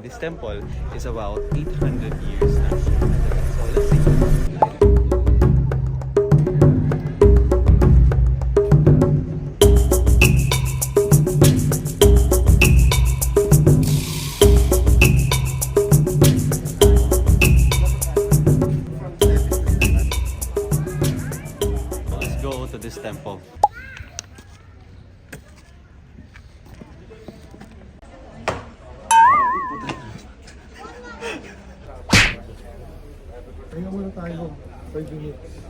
This temple is about 800 years now. So let's see. Let's go to this temple. Kaya muna tayo. 5 minutes.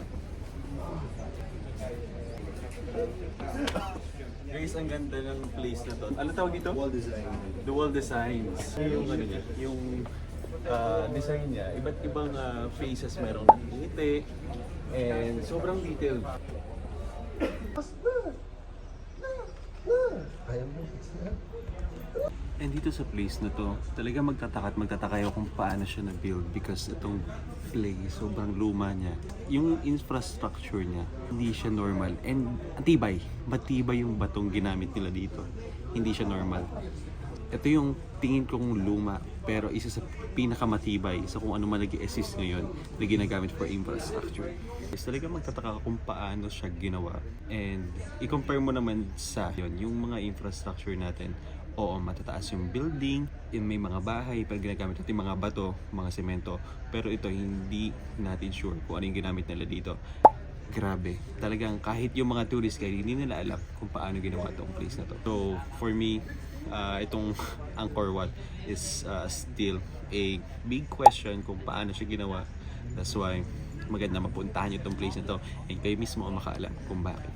Guys, ang ganda ng place na to. Ano tawag dito? Wall design. The wall designs. Yung ano niya, yung design niya, iba't ibang faces merong nakikiti. And sobrang detailed. Kaya mo. And dito sa place na to, talaga magtataka kayo kung paano siya na-build because itong place, sobrang luma niya. Yung infrastructure niya, hindi siya normal. And matibay yung batong ginamit nila dito. Hindi siya normal. Ito yung tingin kong luma, pero isa sa pinakamatibay sa kung ano man nag-exist ngayon na ginagamit for infrastructure. Is talaga magtataka kung paano siya ginawa. And i-compare mo naman sa yung mga infrastructure natin. Oo, matataas yung building, may mga bahay, pero ginagamit natin mga bato, mga semento. Pero ito, hindi natin sure kung ano yung ginamit nila dito. Grabe. Talagang kahit yung mga tourist guide, hindi nila alam kung paano ginawa itong place na to. So, for me, itong Angkor Wat is still a big question kung paano siya ginawa. That's why maganda mapuntahan nyo itong place na to. And kayo mismo ang makaalam kung bakit.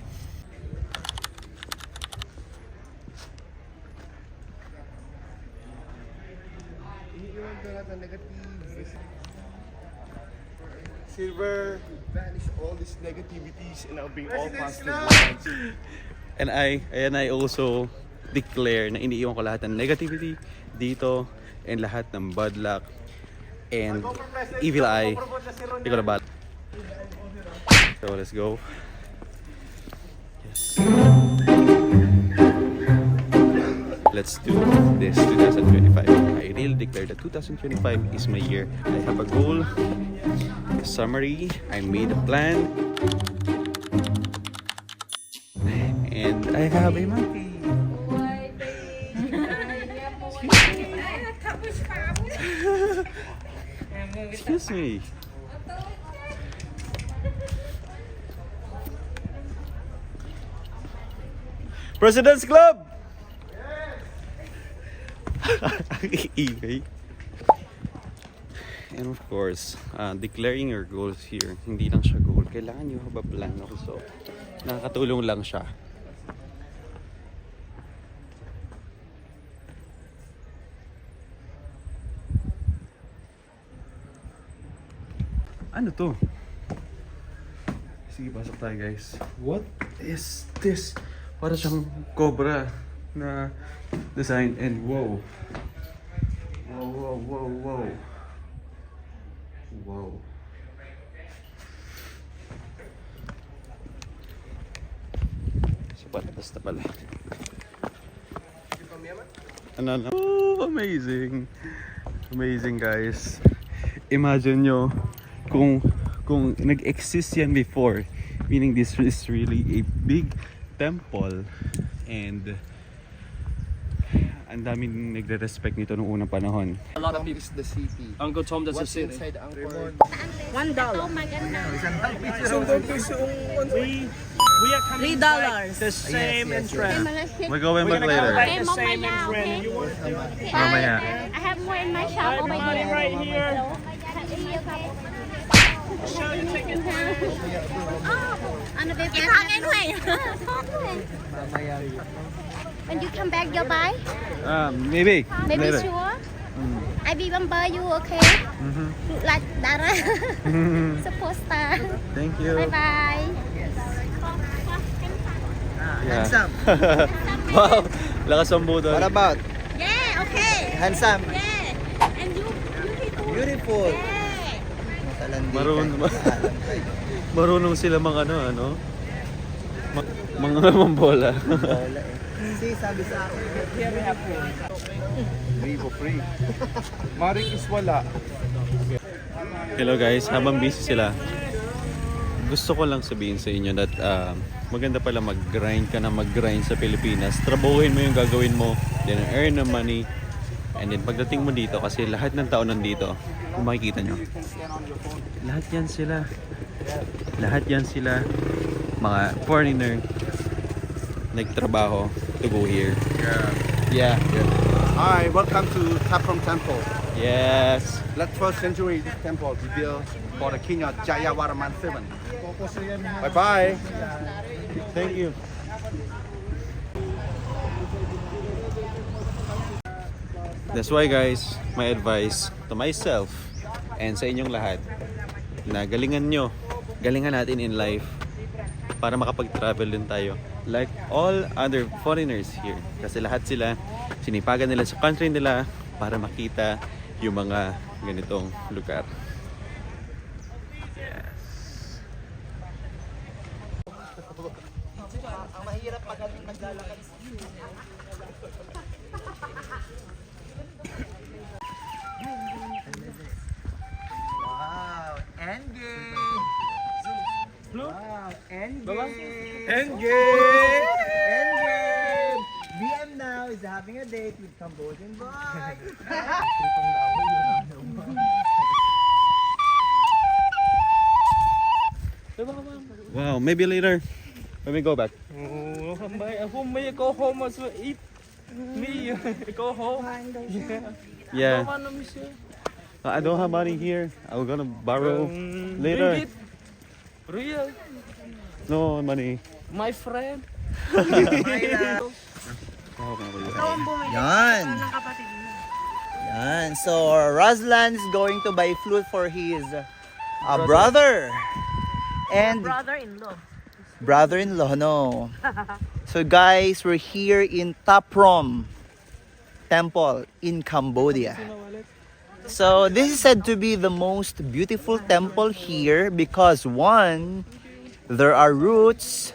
Silver, banish all these negativities and I'll bring all positive ones. And I also declare na iniiwan ko lahat ng negativity dito and lahat ng bad luck and evil eye. Hindi ko na bad. So let's go. Yes. Let's do this 2025. I really declare that 2025 is my year. I have a goal, a summary, I made a plan, and I have a monkey. Excuse me. President's Club! Ingay. And of course, declaring your goals here, hindi lang siya goal. Kailangan nyo have a plan also. Nakakatulong lang siya. Ano to? Sige, pasok tayo guys. What is this? Para siyang cobra na design and wow. Wow. So basta pala. Ano? Oh, amazing. Amazing guys. Imagine nyo kung nag-exist yan before. Meaning this is really a big temple and ang daming nagre-respect nito noong unang panahon. A lot of Tom people. is the city. Uncle Tom, that's a What's city. inside Angkor? $1. Oh my goodness. We are coming $3. the same entrance. We're going back Come later. back Okay, the same mamaya, entrance. okay? You want Mamaya. I have more in my shop over money here. right here. Okay. Show your ticket. Ano ba yung hangin mo eh? When you come back, you'll buy? Maybe. Maybe Later. sure? I will buy you, okay? Like Dara. Supposta. Thank you. Bye-bye. Yeah. Wow, lakas ang budol. What about? Yeah, okay. Handsome. Yeah. And you Beautiful. Yeah. Marunong sila ano? Mga mambola. Si sabi sa akin. Free for free. Marik is wala. Hello guys, habang busy sila, gusto ko lang sabihin sa inyo that maganda pala mag-grind ka na mag-grind sa Pilipinas. Trabahuin mo yung gagawin mo, then earn the money. And then pagdating mo dito, kasi lahat ng tao nandito, kung makikita nyo, lahat yan sila, mga foreigner, nagtrabaho to go here. Yeah. Hi, welcome to Taprom Temple. Yes. Last 12th century, this temple was built for the king of Jayavarman VII. Bye-bye. Thank you. That's why guys, my advice to myself and sa inyong lahat na galingan natin in life para makapag-travel din tayo like all other foreigners here. Kasi lahat sila, sinipagan nila sa country nila para makita yung mga ganitong lugar. Yes. Wow, Endgame! Wow, Endgame! Endgame! Endgame! BM now is having a date with Cambodian boy. Wow, maybe later when we go back. Who may go home as well eat me go home. Yeah. Don't want to miss you. I don't have money here. I'm gonna borrow later. Ringgit. Real, No money. my friend. Yan. Yan. So, Razlan is going to buy flute for his brother. And Brother-in-law. brother-in-law, no. So guys, we're here in Taprom Temple in Cambodia. So this is said to be the most beautiful temple here because one, there are roots.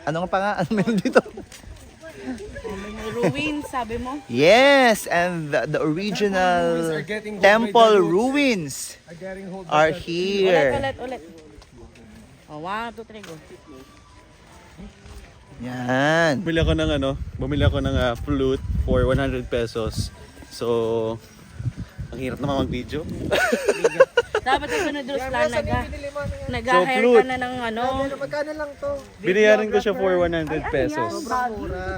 Ano nga pa nga? Ano meron dito? May ruins, sabi mo? Yes, and the original temple ruins are here. Ulit. Oh, 1, 2, 3, go. Yan. Bumili ako ng flute for 100 pesos. So, ang hirap naman mag-video. Dapat ito na Diyos lang nag-hire flute. ka na ng ano. Binayaran ko siya for 100 pesos.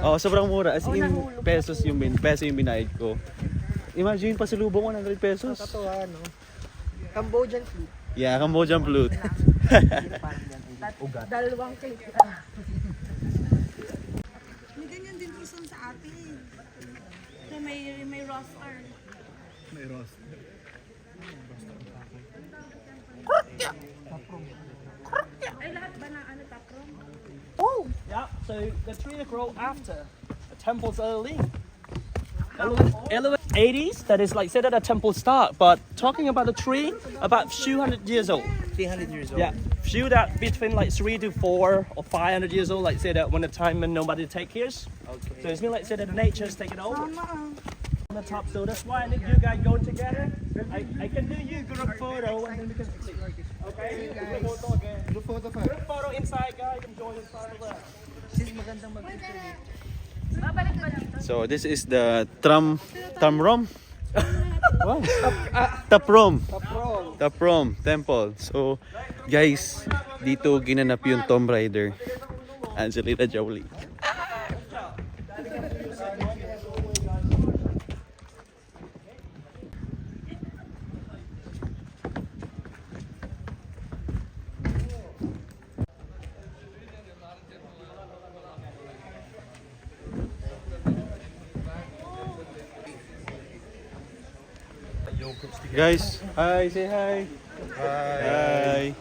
Oh, sobrang mura. As in, peso yung binayad ko. Imagine, pasalubong 100 pesos. Cambodian flute. Yeah, Cambodian flute. Dalawang cake. May ganyan din ison sa atin. May roster. Ay, lahat ba na ano, taprom? Yeah, so the tree grow after the temple's early. 80s, that is like said at the temple start, but talking about the tree, about few hundred years old. 300 years old. Yeah, few that between like 3 to 4 or 500 years old, like say that when the time when nobody take cares. Okay. So it's been like say that the nature's taken over on the top. So that's why I need you guys go together. I can do you group photo and then we can split. Okay? Group photo again. Group photo inside, guys. You can join inside of that. Sis, magandang mag-picture. Babalik ba dito? So, this is the Tamrom? Wow. Taprom Temple. So, guys, dito ginanap yung Tomb Raider. Angelina Jolie. Guys, hi, say hi. Hi.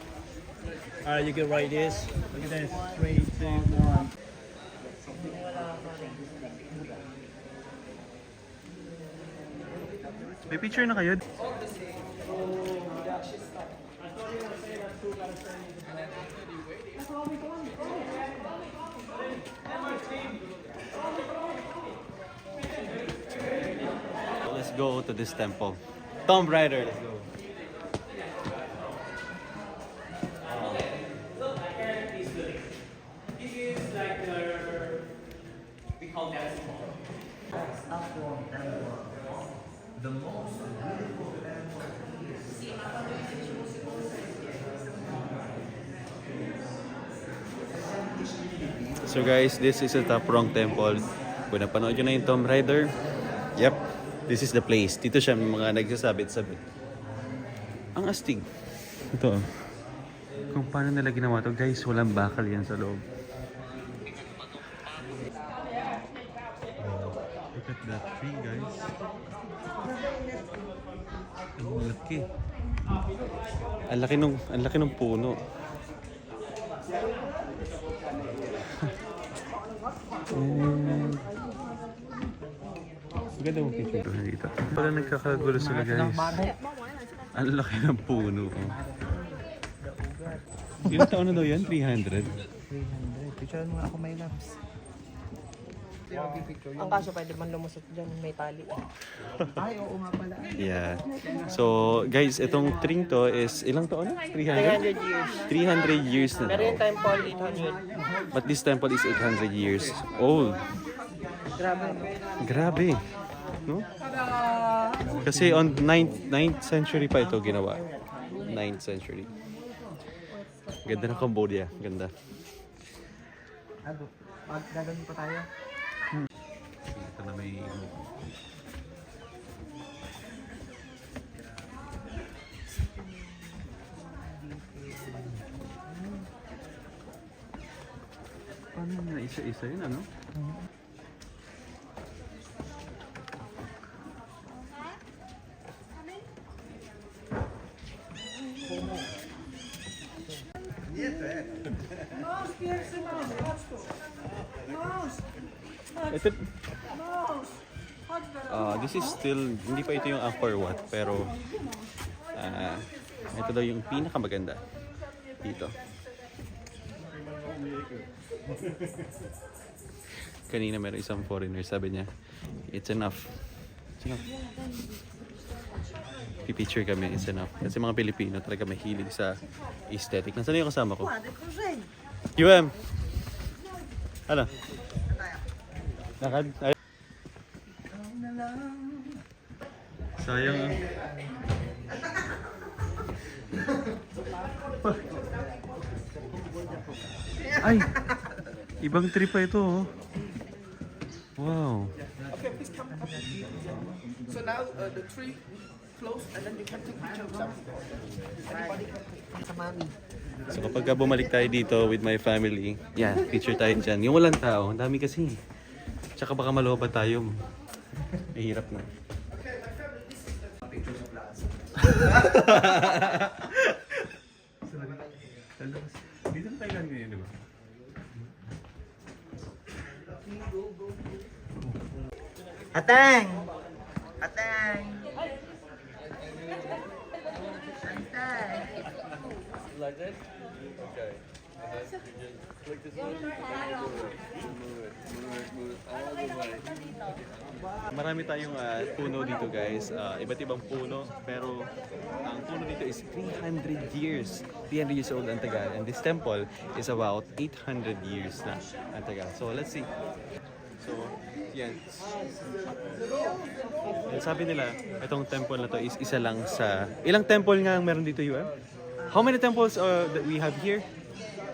You can write this. Look at this. 3, 2, 1. May picture na kayo? go to this temple. Tomb Raider, let's go. So guys, this is the Taprong Temple. Kung napanood nyo na yung Tomb Raider, yep, this is the place. Dito siya may mga nagsasabit-sabit. Ang astig. Ito. Kung paano nila ginawa to, guys, walang bakal yan sa loob. Look at that tree, guys. Ang laki. Ang laki nung puno. Ganda mo picture dito. Pala nagkakagulo sila, guys. Ang laki ng puno. Ilang taon na daw yan? 300? 300. Picturean mo ako, my loves. Ang kaso pwede man lumusot dyan, may tali. Ay, oo nga pala. Yeah. So, guys, itong tree to is ilang taon na? 300? 300 years. 300 years na Pero daw. yung temple, 800. But this temple is 800 years old. Grabe. Grabe. No? Kasi on 9th century pa ito ginawa. 9th century. Ganda ng Cambodia. Ganda. Gagawin pa tayo. Ito na may... Paano na isa-isa yun, ano? Ito, this is still, hindi pa ito yung Angkor Wat, pero ito daw yung pinakamaganda dito. Kanina meron isang foreigner, sabi niya, it's enough. It's enough. Pipicture kami, it's enough. Kasi mga Pilipino talaga mahilig sa aesthetic. Nasaan yung kasama ko? UM! Ano? Lakad? Ay. Sayang. Ay! Ibang trip pa ito, oh. Wow. Okay, please come up. So now the tree close and then you can take picture of something. Anybody can take Sa mami. So kapag bumalik tayo dito with my family, yan, picture tayo dyan. Yung walang tao, ang dami kasi. Tsaka baka malobat tayo. Mahirap na. Dito na tayo lang ngayon, di ba? Ateng! Ateng! Like that? Okay. Click this one. Move it all the way. Marami tayong puno dito, guys. Iba't ibang puno. Pero ang puno dito is 300 years. 300 years old ang tagal. And this temple is about 800 years na ang tagal. So let's see. So, yan. And sabi nila, itong temple na to is isa lang sa... Ilang temple nga ang meron dito, UM? How many temples that we have here?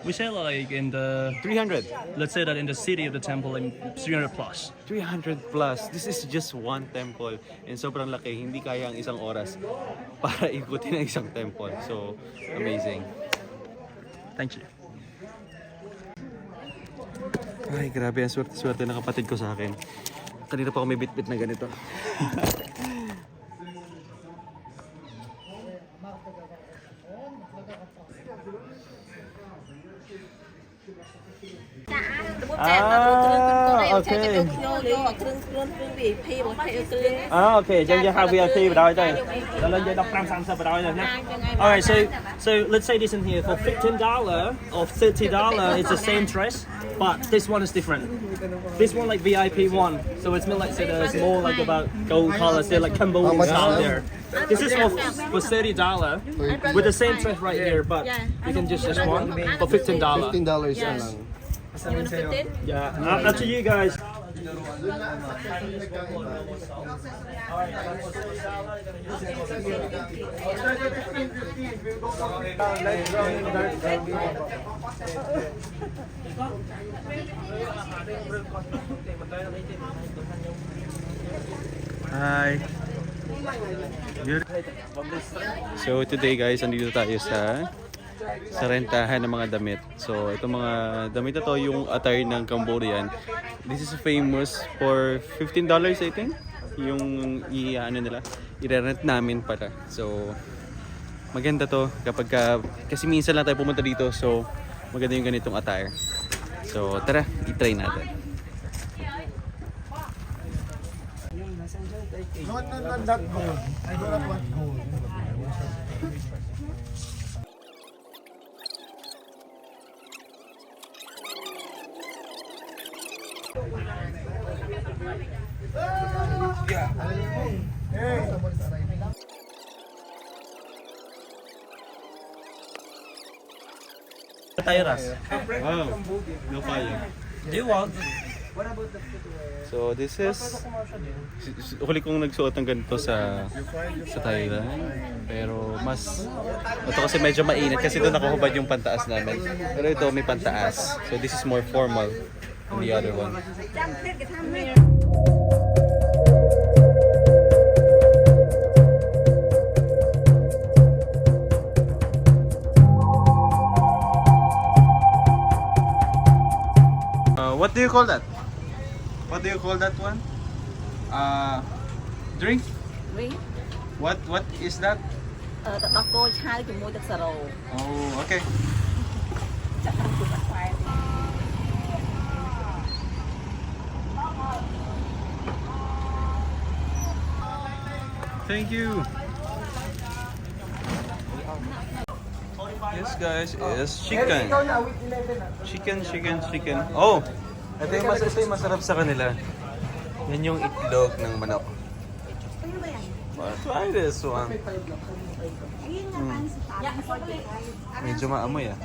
We say like in the, 300. let's say that in the city of the temple, in 300 plus. 300 plus. This is just one temple. And sobrang laki. Hindi kaya ang isang oras para ikutin ang isang temple. So, amazing. Thank you. Ay, grabe. Ang swerte-swerte ng kapatid ko sa akin. Kanina pa ako may bit-bit na ganito. Matrutulog ko kayo okay. យកគ្រឿងVIP របស់ភេគ្រឿង Okay, then you have VIP បណ្ដោយទៅដល់លើយក15 30បណ្ដោយទៅណា Alright, so let's say this in here for $15 or $30 it's the same dress, but this one is different. This one like VIP one, so it's more like say there's more like about gold color, say like Cambodian style there. This is for $30 with the same dress right here, but you can just one for $15. $15 na lang. Yeah, up to you guys. Hi. Good. So today guys, andito tayo sa rentahan ng mga damit. So itong mga damit na to yung attire ng Cambodian. This is famous for $15 I think. Yung ano nila, i-rent namin para. So maganda to kapag kasi minsan lang tayo pumunta dito, so maganda yung ganitong attire. So tara, i-try natin. Not that gold. I don't want gold. Tayras. Wow, no fire. Do you want? So this is huli kong nagsuot ng ganito sa Thailand, pero mas ito kasi medyo mainit kasi doon nakahubad yung pantaas namin, pero ito may pantaas, so this is more formal than the other one. What do you call that? What do you call that one? Drink? Drink? What is that? ទឹកដោះគោឆាជាមួយទឹកសារ៉ូ Oh, okay. ចាក់ទឹកខ្វែ Thank you. Yes guys, is chicken. Chicken. Oh! Ito yung masarap sa kanila. Yan yung itlog ng manok. Try this one. Medyo maamoy ah.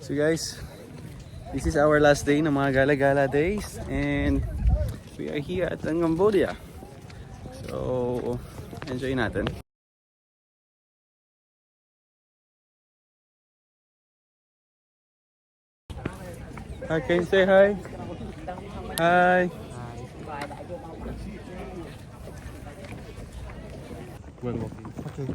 So guys, this is our last day ng mga gala-gala days, and we are here at Cambodia. So, enjoy natin. Hi, can you say hi? Hi. Okay.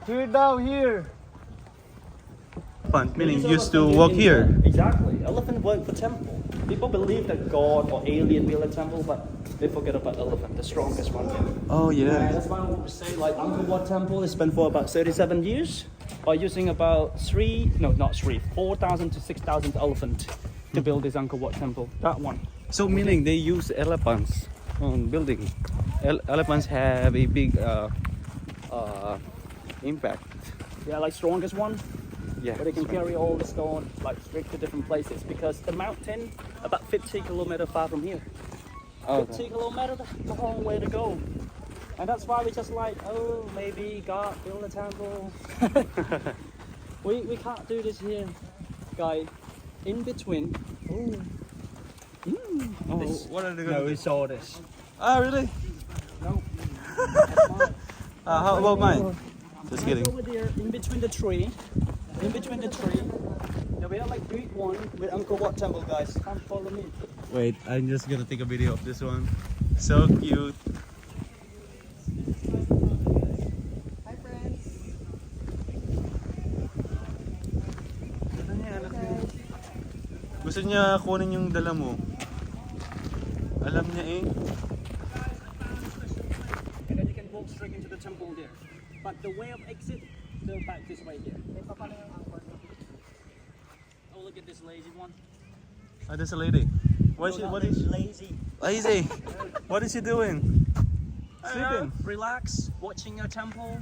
Here down here. Fun, meaning used to walk here. Exactly. Elephant work for temple. People believe that God or alien built a temple, but they forget about elephant, the strongest one. Oh And yeah. that's why we say like Angkor Wat Temple is been for about 37 years by using about 4,000 to 6,000 elephant to build this Angkor Wat Temple. That one. So meaning they use elephants on building. Elephants have a big impact. Yeah, like strongest one. Yeah. Where they can carry all the stone like straight to different places because the mountain about 50 kilometers far from here. 50 kilometers, a long way to go. And that's why we just like, oh, maybe God build a temple. we can't do this here, guy. In between. Oh, what are they gonna No, do? we saw this. Ah, really? No. How about mine? Just kidding. Over there, in between the tree. In between the tree. Yeah, we have like big one with Angkor Wat temple, guys. Come follow me. Wait, I'm just gonna take a video of this one. So cute. Hi, friends. Gusto niya kunin yung dala mo. Alam niya eh. And then you can walk straight into the temple there. But the way of exit, go back this way there. Oh, look at this lazy one. Ah, there's a lady. What is lazy? lazy? What is she doing? Sleeping. Relax, watching your temple,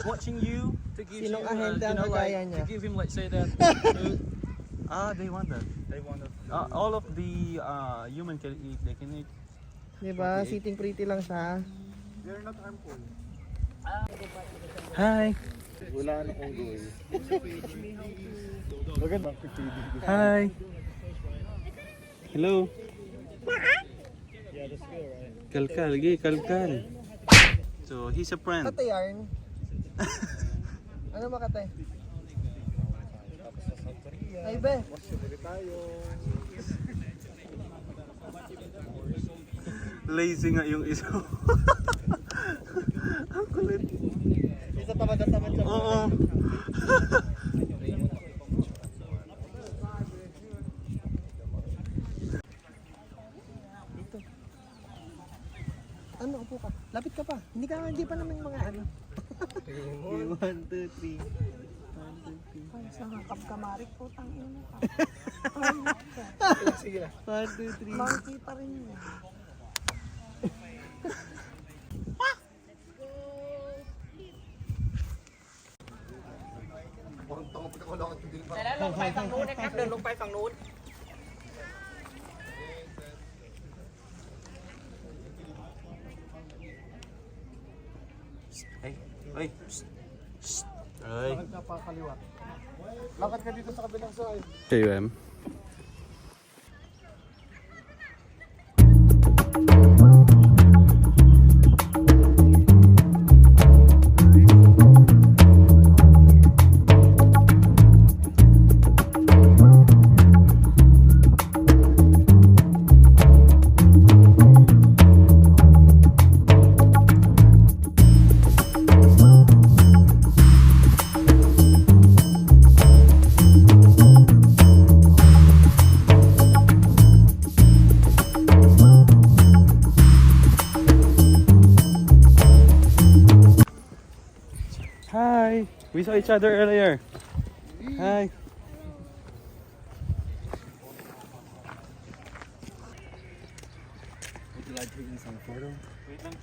watching you to give Sinong you, ahente ang kagaya niya? to give him, let's say that. Ah, they want that. They want to. All of the human can eat. They can eat. Diba? Sitting pretty lang siya. Hi. Wala na akong goal. Maganda ang pipili. Hi. Hello. Yeah, that's good, right? Kalkal, kalkal. So he's a friend. Kate yarn. Ano makate? Ay be. Lazy nga yung isa. Ang kulit. Isa tamad siya. Oo. Ano, upo ka. Lapit ka pa. Hindi pa namin mga ano. 1, 2, 3. Ay, sa kapkamarik po, tangin mo ka. Sige na. 1, 2, 3. Monkey pa rin yun. Ay. Ay. Ay. Lakad ka pa kaliwa. Lakad ka dito sa kabilang side. KUM. Hi. We saw each other earlier. Hi. Would you like taking some photo? Wait lang.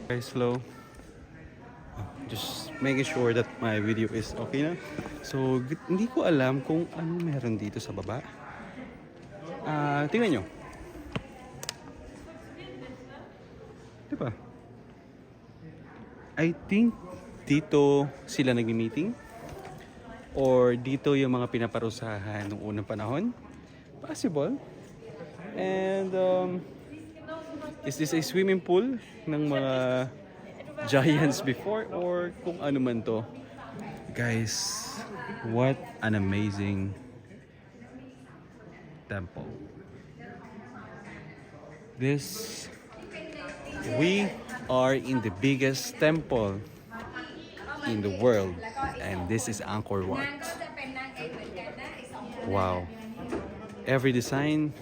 Guys, slow. Just making sure that my video is okay na. So, hindi ko alam kung ano meron dito sa baba. Tingnan nyo. Diba? I think dito sila nagmi-meeting. Or dito yung mga pinaparusahan noong unang panahon. Possible. And, is this a swimming pool ng mga giants before or kung ano man to? Guys, what an amazing temple. We are in the biggest temple in the world, and this is Angkor Wat. Wow. Every design,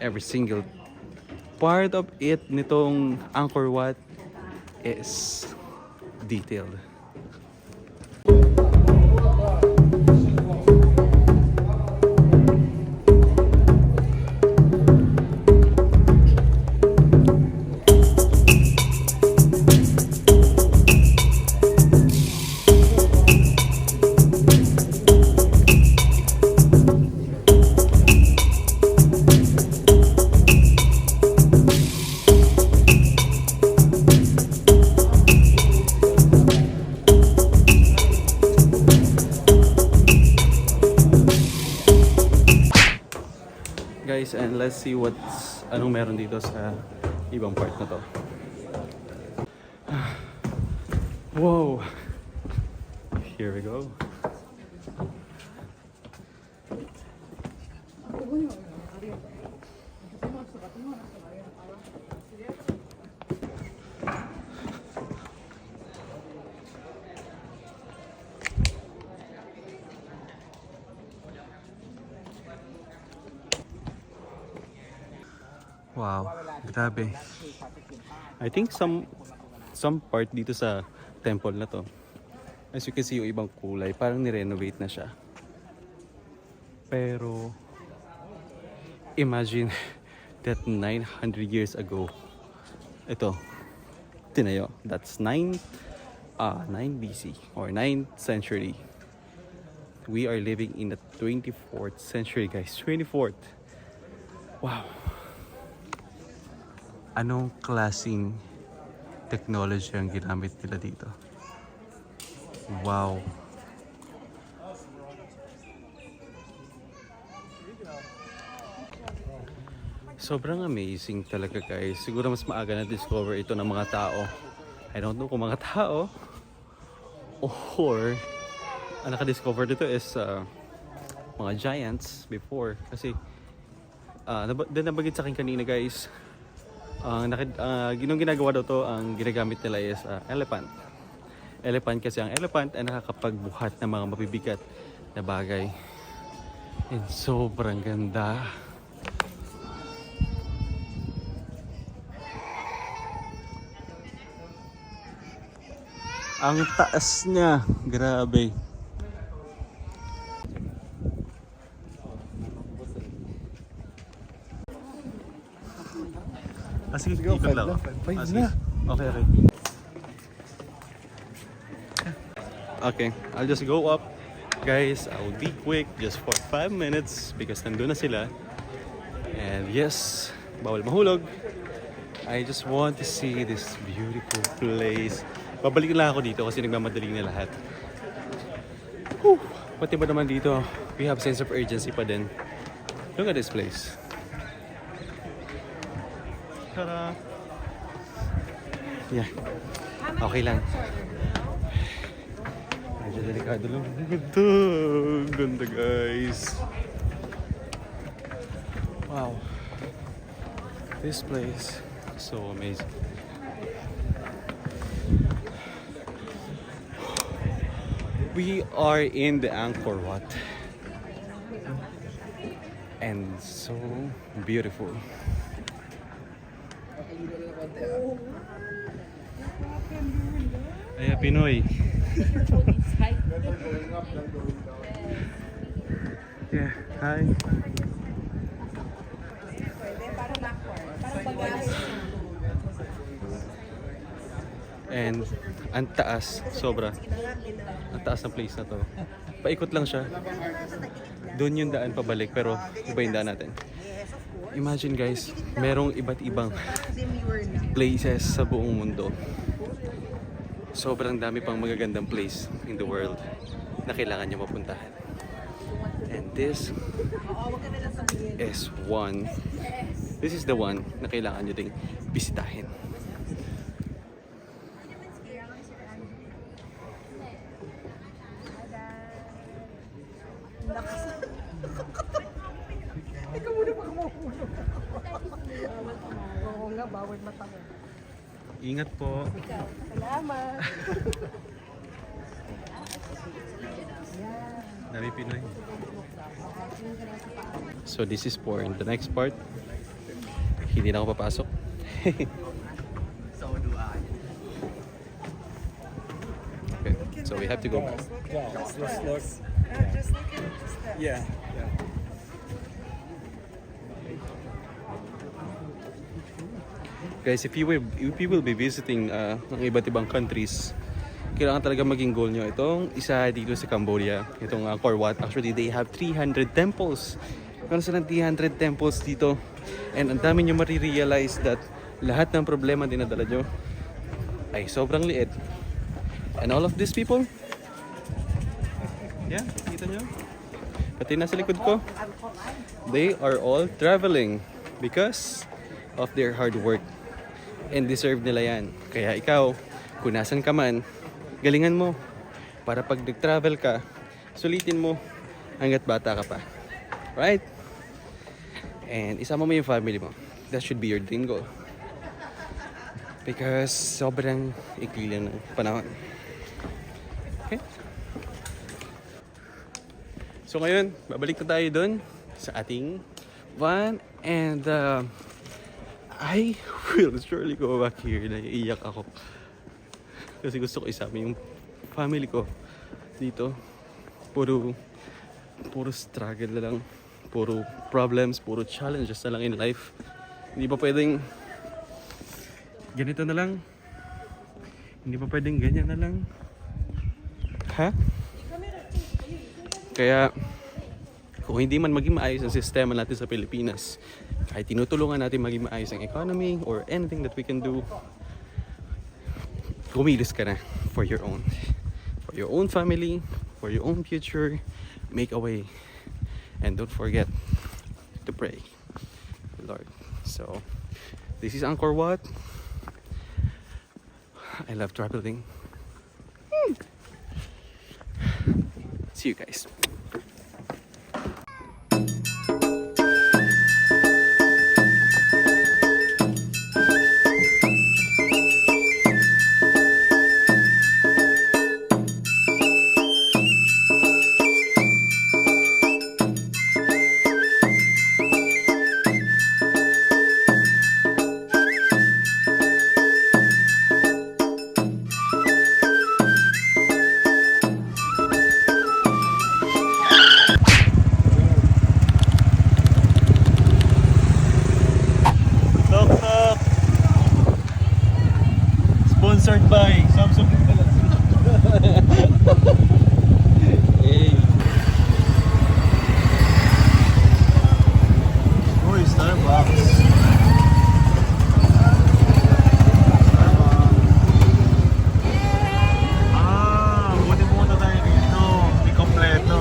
every single part of it nitong Angkor Wat is detailed. guys, and let's see anong meron dito sa ibang part na to. Whoa! Here we go. Wow, grabe. I think some part dito sa temple na to, as you can see yung ibang kulay, parang ni-renovate na siya. Pero imagine that 900 years ago, ito, tinayo. That's 9 BC or 9th century. We are living in the 24th century, guys. 24th. Wow. Anong klaseng technology ang ginamit nila dito? Wow. Sobrang amazing talaga, guys. Siguro mas maaga na discover ito ng mga tao. I don't know kung mga tao or ang naka-discover dito is mga giants before. Kasi nabagit sa akin kanina, guys. Ginong ginagawa daw to, ang ginagamit nila is elephant. Elephant kasi ang elephant ay nakakapagbuhat ng mga mabibigat na bagay. And sobrang ganda. Ang taas niya, grabe. Sige, ikot lang. Sige. Okay. Okay, I'll just go up. Guys, I'll be quick, just for 5 minutes because nandun na sila. And yes, bawal mahulog. I just want to see this beautiful place. Babalik lang ako dito kasi nagmamadali na lahat. Whew. Pati ba naman dito, we have sense of urgency pa din. Look at this place. Tara! Yeah. Okay lang. Medyo delikado lang. Ganda! Ganda, guys. Wow. This place is so amazing. We are in the Angkor Wat. And so beautiful. Ay, Pinoy. Yeah, hi. And ang taas, sobra. Ang taas ng place na to. Paikot lang siya. Doon yung daan pabalik, pero iba yung daan natin. Imagine, guys, merong iba't ibang places sa buong mundo. Sobrang dami pang magagandang place in the world na kailangan nyo mapuntahan. And this is one. This is the one na kailangan nyo ding bisitahin. Ikaw muna pag mamulo. Oo nga, bawal mata mo. Ingat po. Salamat. Dami Pinoy. So this is for the next part. Hindi na ako papasok. Okay, so we have to go back. Yeah. Guys, if you will be visiting ng iba't ibang countries, kailangan talaga maging goal nyo. Itong isa dito sa Cambodia, itong Angkor Wat, actually they have 300 temples. Meron silang 300 temples dito. And ang dami nyo marirealize that lahat ng problema dinadala nyo ay sobrang liit. And all of these people, yeah, kita nyo? Pati nasa likod ko. They are all traveling because of their hard work. And deserve nila yan. Kaya ikaw, kung nasan ka man, galingan mo. Para pag nag-travel ka, sulitin mo hanggat bata ka pa. Right? And isama mo yung family mo. That should be your dream goal. Because sobrang ikli lang ng panahon. Okay? So ngayon, babalik na tayo dun sa ating van. And I will surely go back here. Naiiyak ako. Kasi gusto ko isama yung family ko dito. Puro struggle na lang. Puro problems, puro challenges na lang in life. Hindi pa pwedeng ganito na lang. Hindi pa pwedeng ganyan na lang. Ha? Kaya kung hindi man maging maayos ang sistema natin sa Pilipinas, kahit tinutulungan natin maging maayos ang economy or anything that we can do, kumilos ka na for your own family, for your own future. Make a way. And don't forget to pray, Lord. So, this is Angkor Wat. I love traveling. See you guys. Sponsored by Samsung Galaxy. Hey. Uy, Starbucks. Buti pumunta tayo dito. Hindi kompleto.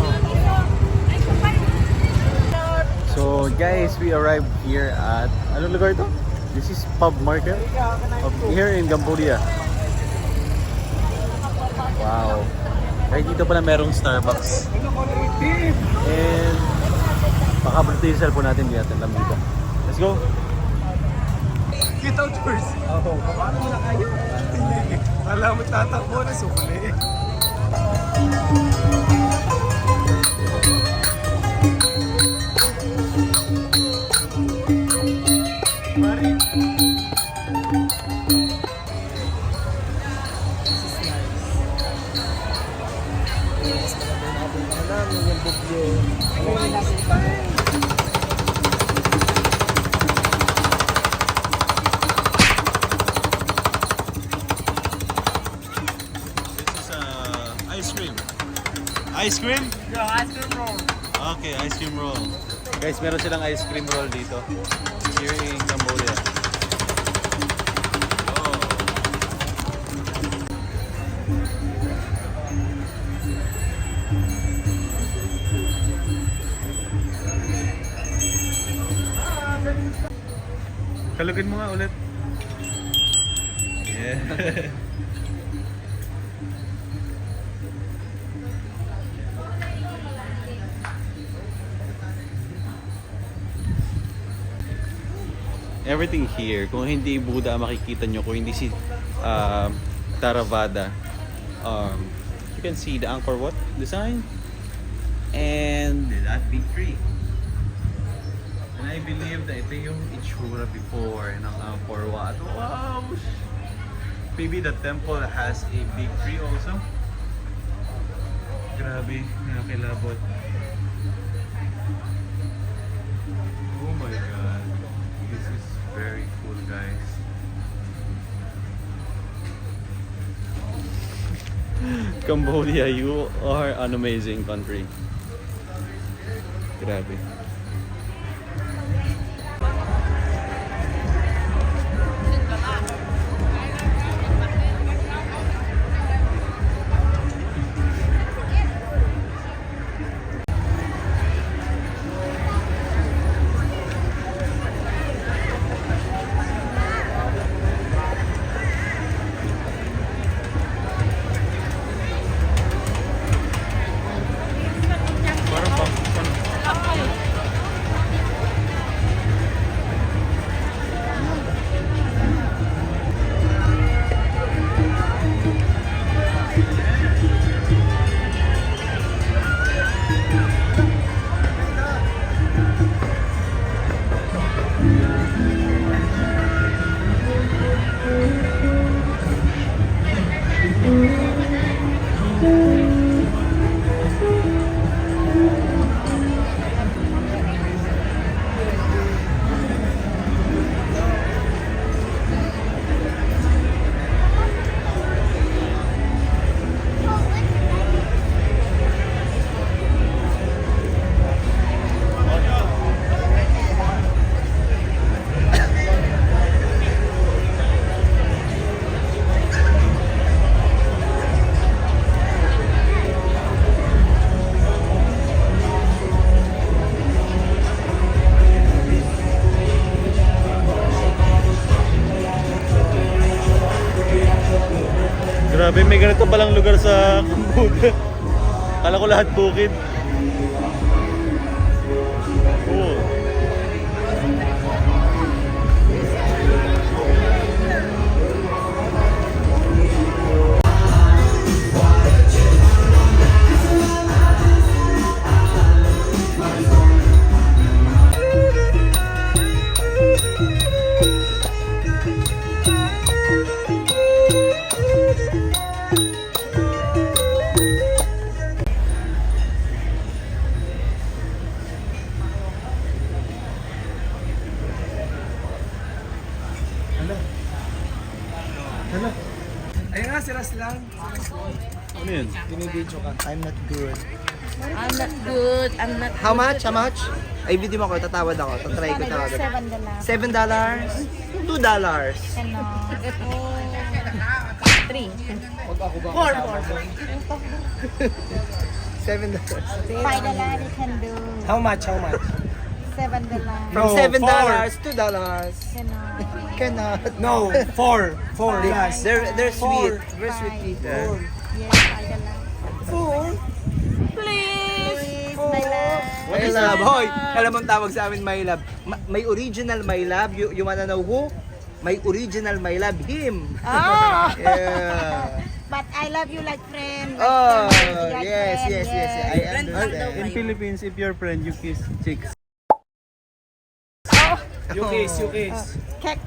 So guys, we arrived here at anong lugar ito? This is Pub Market here in Cambodia. Wow. Right dito pala merong Starbucks. And baka bulto yung cellphone natin, di natin alam dito. Let's go! Get out first. Oo. Paano mo na kayo? Alam mo tatakbo na sukuli. Mari. Ice cream. Ice cream? Yeah, ice cream roll. Okay, ice cream roll. Guys, meron silang ice cream roll dito. Here in Cambodia. Oh. Kalugin mo nga ulit. Yeah. Everything here, kung hindi Buddha makikita nyo, kung hindi si Theravada, you can see the Angkor Wat design and that big tree. And I believe that ito yung itsura before ng Angkor Wat. Wow! Maybe the temple has a big tree also. Grabe, nakakilabot. Oh my god. This is very cool, guys. Cambodia, you are an amazing country. Grabe. Grabe, may ganito palang lugar sa Cambodia. Kala ko lahat bukid. Cool. Ayun nga, si Raslan. Ano yun? Binibidyo ka. I'm not good. I'm not good. I'm not How much? How much? Ay, video mo ako. Tatawad ako. Tatry ko tawad. $7. $7? $2? Ano? 3. $7. $5 you can do. How much? How much? $7. From No, $7, four. $2. Ano? Cannot. No, 4. 4, yes. They're sweet. Very sweet Five. people. Yes, $5. Please. Please, my love. My love. Hoy, alam mo ang tawag sa amin, my love. May original my love. You wanna know who? My original my love, him. Oh! Yeah. But I love you like friend. Like Oh, family, like yes, friend, yes, yes. I understand. In Philippines, if your friend, you kiss chicks. You kiss, you kiss.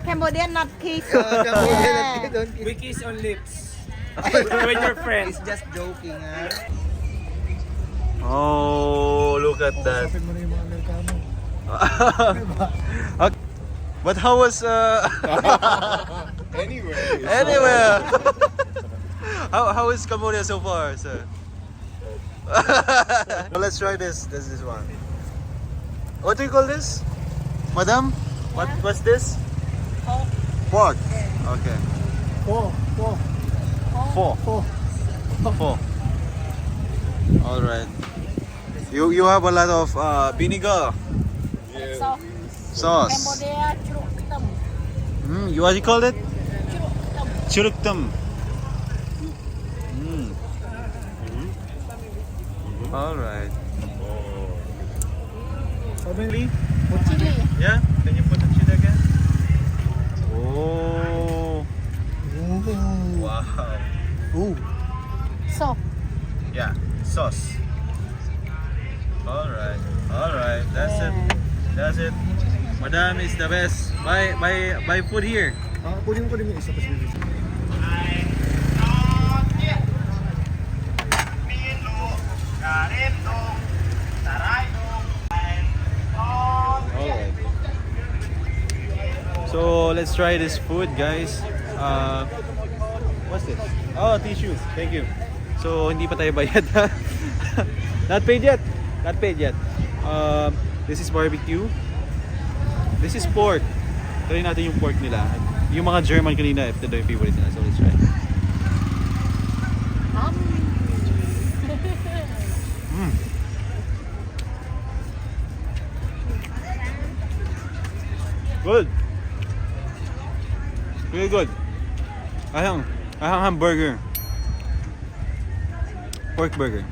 Cambodian not kiss. Cambodian, don't kiss. We kiss on lips. When you're friends. It's just joking, ha? Oh, look at that. Okay. But how was anywhere? How is Cambodia so far, sir? Well, let's try this. This one. What do you call this, madam? What's this? Pork. Okay. Four. All right. You have a lot of vinegar. Sauce. Cambodia, churuk hitam. You what you call it? Churuk tam. All right. Chili. Yeah. Can you put the chili again? Oh. Wow. So, Yeah. Sauce. All right. That's it. Madam is the best. Buy food here. Kunin mo yung isa pa sa Alright. So let's try this food, guys. What's this? Oh, tissues. Thank you. So hindi pa tayo bayad. Not paid yet. Not paid yet. This is barbecue. This is pork. Try natin yung pork nila. Yung mga German kanina, ito daw yung favorite nila. So let's try. Good. Really good. Ahang hamburger. Pork burger.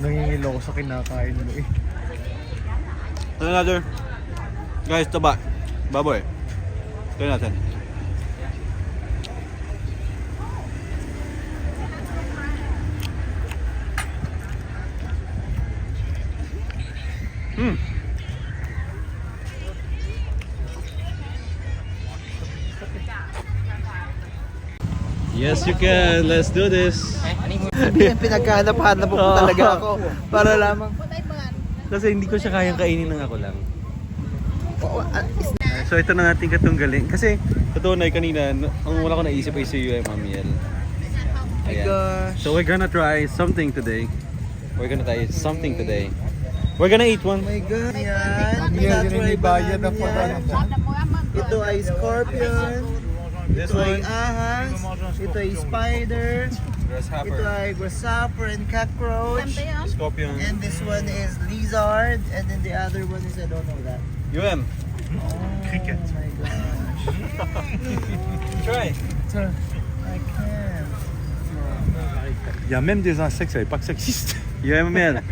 Nangingilo ko sa kinakain mo eh. Another. Guys, taba. Baboy. Try natin. Yes, you can. Let's do this. Yan pinaghahanap-hanap po talaga ako. Para lamang. Kasi hindi ko siya kayang kainin ng ako lang. So ito na ating katunggaling. Kasi totoo na kanina, ang wala ko naisip ay si UMamiel. Ayan. So we're gonna try something today. We're gonna eat one. Oh my God. Yan. Pinatry ba namin yan? Ito ay scorpion. This Ito ay one. ahas. Ito ay spider. Ito Grasshopper. ay grasshopper and cockroach. Scorpion. And this one is lizard. And then the other one is I don't know that. UM. Cricket. Oh my gosh. Try. I can't. Il y a même des insectes, je savais pas que ça existait. UML.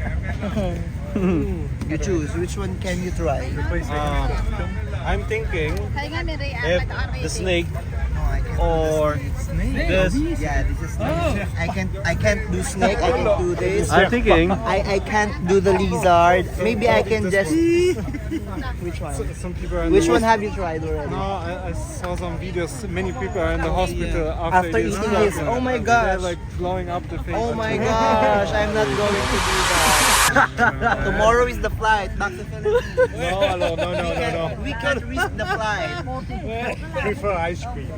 You choose. Which one can you try? I'm thinking Kaya nga may react if the snake or this. Yeah, this is snake. I can't do snake. I can do this. I'm thinking I can't do the lizard. Maybe I can just. Which one? Some people are Which one have you tried already? No, I saw some videos. Many people are in the hospital After this. eating this. Oh my They're gosh. like blowing up the face. Oh my gosh. I'm not going to do that. Tomorrow is the flight back to Philippines. No. We can't risk the flight. Prefer ice cream.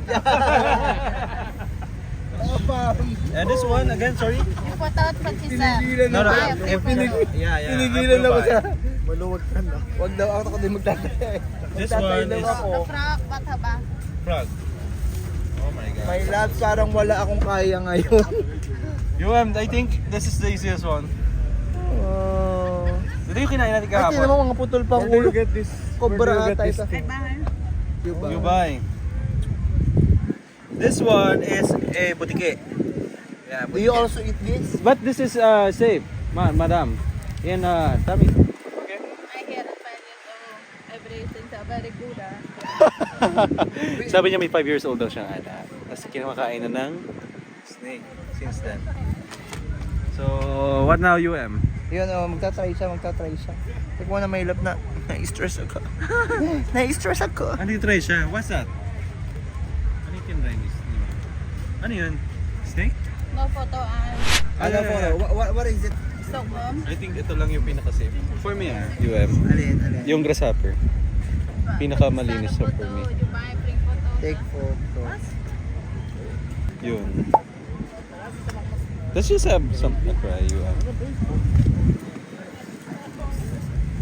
and this one again. Sorry. You put out what she said. No. Yeah. Pinigilan ako sa. Maluwag ka na. Wag daw ako din magtatay. This one is The frog, what ba? frog. Oh my god. My love, parang wala akong kaya ngayon. I think this is the easiest one. Oh. Ito yung kinain natin Ay, tingnan kahapon. mo mga putol pang Where do ulo. you get this? Cobra ata ito. You buy. This one is a butike. Yeah, Do you also eat this? But this is safe, madam. In tummy. I hear 5 years old. Everything's very good. Sabi niya may 5 years old daw siyang anak. Tapos kinamakain na ng snake since then. So, what now, UM? Yun, magta-try siya. Tignan mo na may lap na. Na-stress ako. Na-stress ako. Ano yung try siya? What's that? Ano yung tinry ni Snake? Ano yun? Snake? No photo and Ano photo? What is it? Stockholm. I think ito lang yung pinaka-safe. For me, UM. Alin? Yung grasshopper. Pinaka-malinis na for me. You buy, bring photo. Take photo. Yun. Let's just have something to try, UM.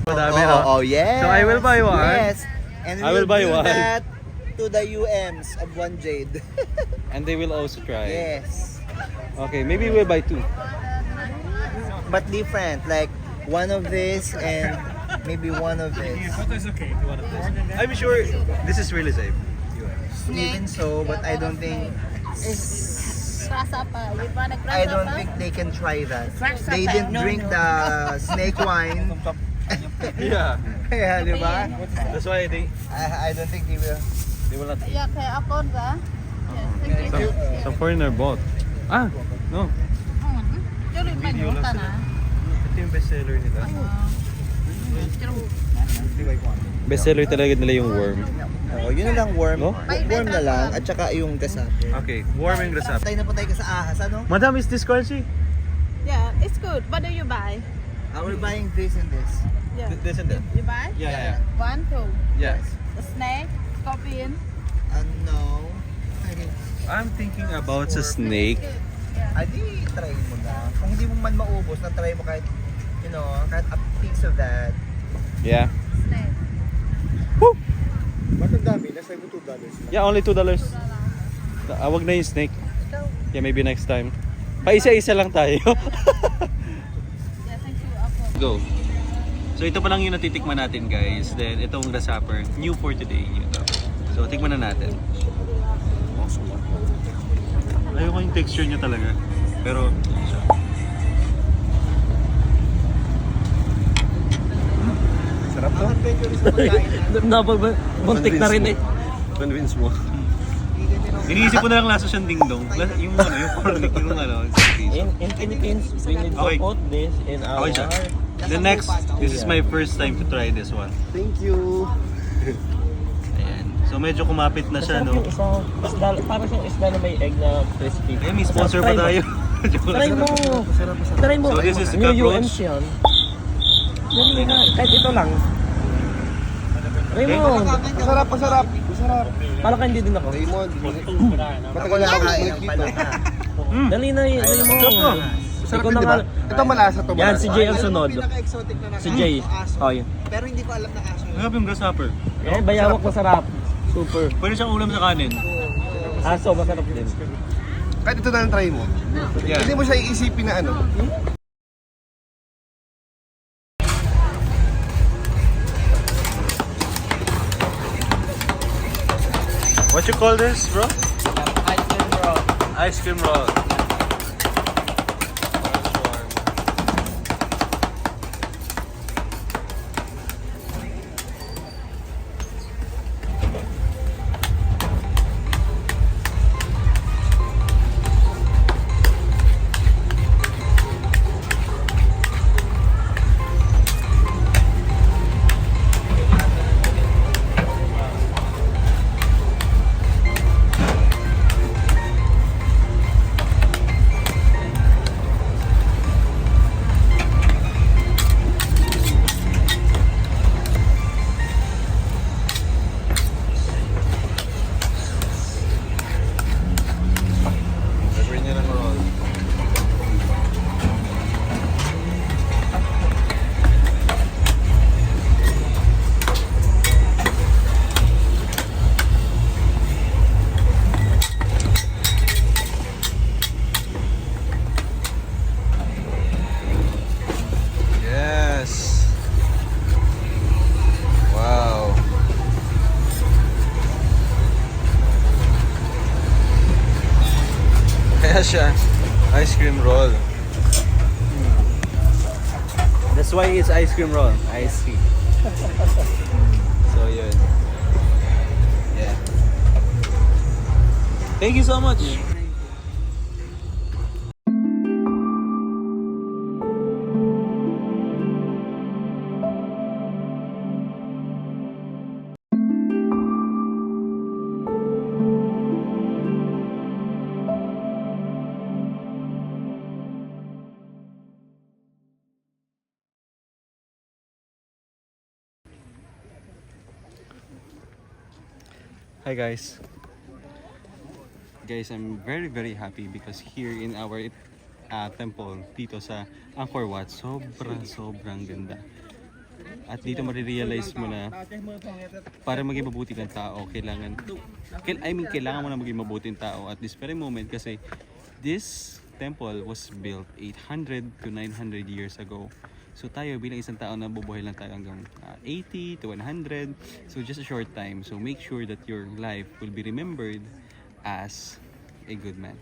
Madami, no? Oh, yes. So I will buy one. Yes. And we I will buy give one. that to the UMs of One Jade. And they will also try. Yes. Okay, maybe we'll buy 2. But different. Like one of this and maybe one of this. I'm sure this is really safe. Even so, but I don't think Krasa pa. You wanna krasa I don't pa? think they can try that. They didn't drink the snake wine. Yeah. Yeah, di ba? That's why I don't think they will. not. Yeah, kaya ako ba? Yeah, thank you. Some foreigner bought. Ah, no. Tuloy man yung na. Ito yung bestseller nila. Bestseller talaga nila yung worm. Oh, yun na lang worm. No? Worm na lang at saka yung gasapo. Okay, worm and grasshopper. Patay na patay ka sa ahas, ano? Madam, is this crunchy? Yeah, it's good. What do you buy? We're buying this and this. Yeah. This and that. You buy? Yeah. 1, 2. Yes. The snake, scorpion. No. I'm thinking about sa snake. Adi, try mo na. Kung hindi mo man maubos, na try mo kahit, kahit a piece of that. Yeah. Snake. Ba't ang dami? Nasa $2 lang. Yeah, only $2. Wag na yung snake. Yeah, maybe next time. Paisa-isa lang tayo. Yeah, thank you. Ako. Go. So ito pa lang yung natitikman natin, guys. Then itong grasshopper, new for today. New to. So tikman na natin. Ayoko yung texture niya talaga. Pero siya. Sarap to? Buntik na rin eh. Convince mo. Iniisip ko na lang lasa siyang dingdong. Yung cornic, yung In Philippines, we need Okay. to put this in our... Okay siya. The next, this is my first time to try this one. Thank you. Ayan. So medyo kumapit na siya, no? Yung isang isda, parang siyang isda na may egg na crispy. Ay, may sponsor pa Try mo. tayo. Try mo! Try mo! So this is New cockroach. UMs yan. Dali na, kahit ito lang. Try mo! Masarap. Parang ka hindi din ako. Matagal na kain ng palaka. Dali na, dali mo. Ikaw na nga. Ito malasa to. Yan, si Jay ang sunod. Pinaka-exotic na Si Jay. Oh, yun. Pero hindi ko alam na aso. Grabe yung grasshopper. Eh, bayawak masarap. Super. Pwede siyang ulam sa kanin. Aso, masarap din. Kahit ito na lang try mo. Yeah. Hindi mo siya iisipin na ano. What you call this, bro? Ice cream roll. Ice cream roll. Gagawin niya ng roll. Yes. Wow. Kaya siya, ice cream roll. That's why it's ice cream roll. I see. So yun. Yeah. Thank you so much. Hi guys. Guys, I'm very happy because here in our temple dito sa Angkor Wat, sobrang ganda. At dito marirealize mo na para maging mabuti kang tao, kailangan mo na maging mabuting tao at this very moment kasi this temple was built 800 to 900 years ago. So tayo bilang isang tao na bubuhay lang tayo hanggang 80 to 100. So just a short time. So make sure that your life will be remembered as a good man.